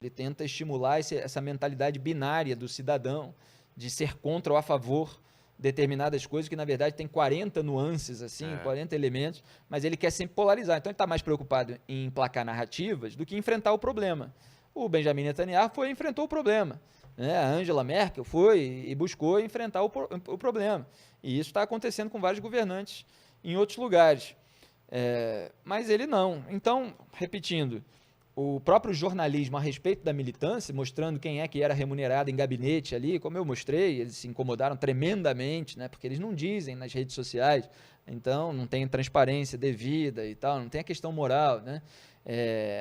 Ele tenta estimular essa mentalidade binária do cidadão, de ser contra ou a favor determinadas coisas, que na verdade tem 40 nuances, assim, 40 elementos, mas ele quer sempre polarizar. Então ele está mais preocupado em emplacar narrativas do que enfrentar o problema. O Benjamin Netanyahu enfrentou o problema. Né? A Angela Merkel foi e buscou enfrentar o problema. E isso está acontecendo com vários governantes em outros lugares. Mas ele não. Então, repetindo, o próprio jornalismo a respeito da militância, mostrando quem é que era remunerado em gabinete ali, como eu mostrei, eles se incomodaram tremendamente, né, porque eles não dizem nas redes sociais, então não tem transparência devida e tal, não tem a questão moral, né,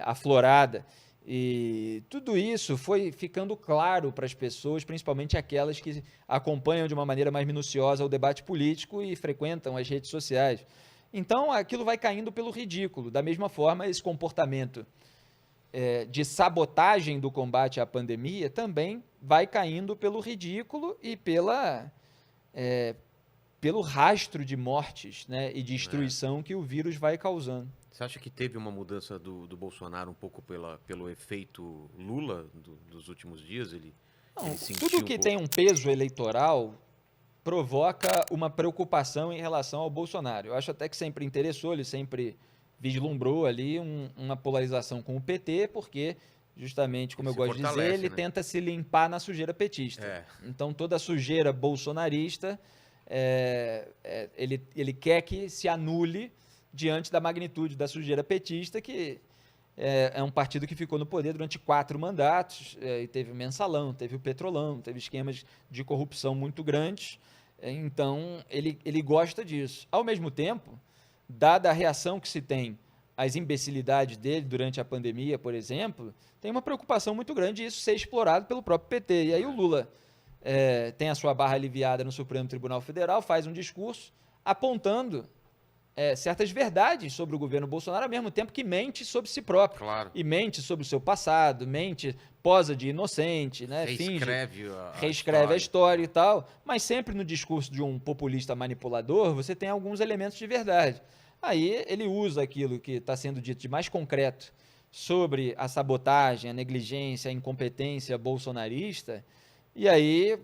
aflorada. E tudo isso foi ficando claro para as pessoas, principalmente aquelas que acompanham de uma maneira mais minuciosa o debate político e frequentam as redes sociais. Então, aquilo vai caindo pelo ridículo. Da mesma forma, esse comportamento de sabotagem do combate à pandemia também vai caindo pelo ridículo e pelo rastro de mortes, né, e destruição que o vírus vai causando. Você acha que teve uma mudança do Bolsonaro um pouco pelo efeito Lula dos últimos dias? Ele sentiu tudo que tem um peso eleitoral provoca uma preocupação em relação ao Bolsonaro. Eu acho até que sempre interessou, ele sempre vislumbrou ali uma polarização com o PT, porque, justamente, como eu gosto de dizer, ele tenta se limpar na sujeira petista. Então, toda a sujeira bolsonarista, ele quer que se anule diante da magnitude da sujeira petista, que é um partido que ficou no poder durante 4 mandatos, e teve o mensalão, teve o petrolão, teve esquemas de corrupção muito grandes. Então, ele gosta disso. Ao mesmo tempo, dada a reação que se tem às imbecilidades dele durante a pandemia, por exemplo, tem uma preocupação muito grande de isso ser explorado pelo próprio PT. E aí o Lula tem a sua barra aliviada no Supremo Tribunal Federal, faz um discurso apontando certas verdades sobre o governo Bolsonaro, ao mesmo tempo que mente sobre si próprio. Claro. E mente sobre o seu passado, posa de inocente, né? Reescreve a história e tal, mas sempre no discurso de um populista manipulador, você tem alguns elementos de verdade. Aí ele usa aquilo que está sendo dito de mais concreto sobre a sabotagem, a negligência, a incompetência bolsonarista, e aí,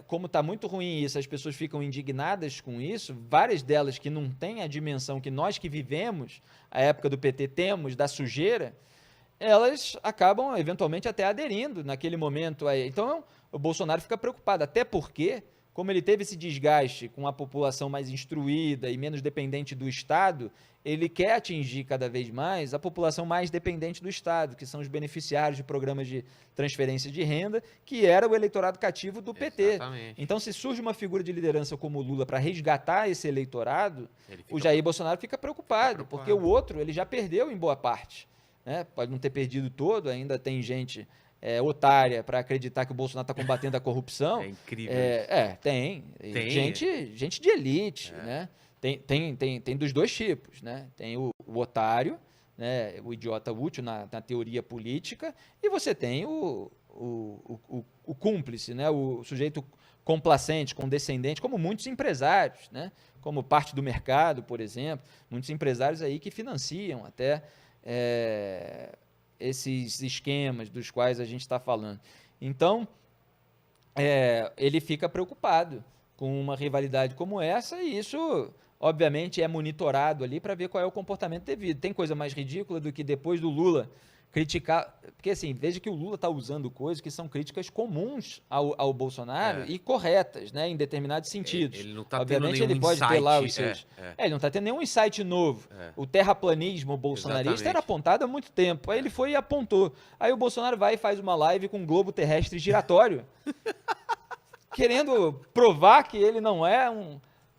como está muito ruim isso, as pessoas ficam indignadas com isso, várias delas que não têm a dimensão que nós que vivemos a época do PT temos da sujeira, elas acabam eventualmente até aderindo naquele momento aí. Então o Bolsonaro fica preocupado, até porque, como ele teve esse desgaste com a população mais instruída e menos dependente do Estado, ele quer atingir cada vez mais a população mais dependente do Estado, que são os beneficiários de programas de transferência de renda, que era o eleitorado cativo do PT. Exatamente. Então, se surge uma figura de liderança como o Lula para resgatar esse eleitorado, o Jair Bolsonaro fica preocupado, porque o outro ele já perdeu em boa parte. Né? Pode não ter perdido todo, ainda tem gente otária para acreditar que o Bolsonaro está combatendo a corrupção. É incrível. Tem. Gente de elite, né? Tem dos dois tipos, né? Tem o otário, né? O idiota útil na teoria política, e você tem o cúmplice, né? O sujeito complacente, condescendente, como muitos empresários, né? Como parte do mercado, por exemplo, muitos empresários aí que financiam até esses esquemas dos quais a gente está falando. Então, ele fica preocupado com uma rivalidade como essa, e isso, obviamente, é monitorado ali para ver qual é o comportamento devido. Tem coisa mais ridícula do que depois do Lula criticar, porque assim, veja que o Lula está usando coisas que são críticas comuns ao Bolsonaro e corretas, né, em determinados sentidos. Ele não está Obviamente tendo nenhum ele pode insight, ter lá os seus. Ele não está tendo nenhum insight novo. O terraplanismo bolsonarista era apontado há muito tempo. Aí ele foi e apontou. Aí o Bolsonaro vai e faz uma live com um globo terrestre giratório, querendo provar que ele não é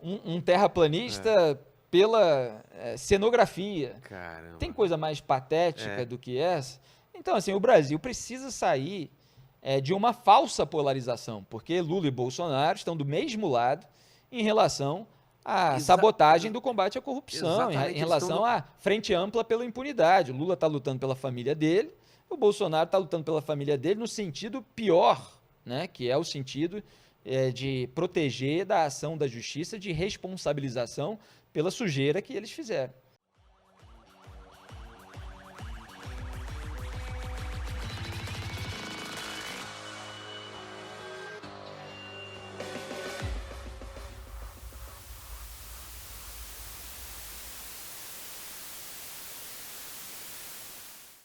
um terraplanista pela cenografia. Caramba. Tem coisa mais patética do que essa? Então, assim, o Brasil precisa sair de uma falsa polarização, porque Lula e Bolsonaro estão do mesmo lado em relação à sabotagem do combate à corrupção, em relação à frente ampla pela impunidade. O Lula está lutando pela família dele, o Bolsonaro está lutando pela família dele no sentido pior, né, que é o sentido de proteger da ação da justiça, de responsabilização pela sujeira que eles fizeram.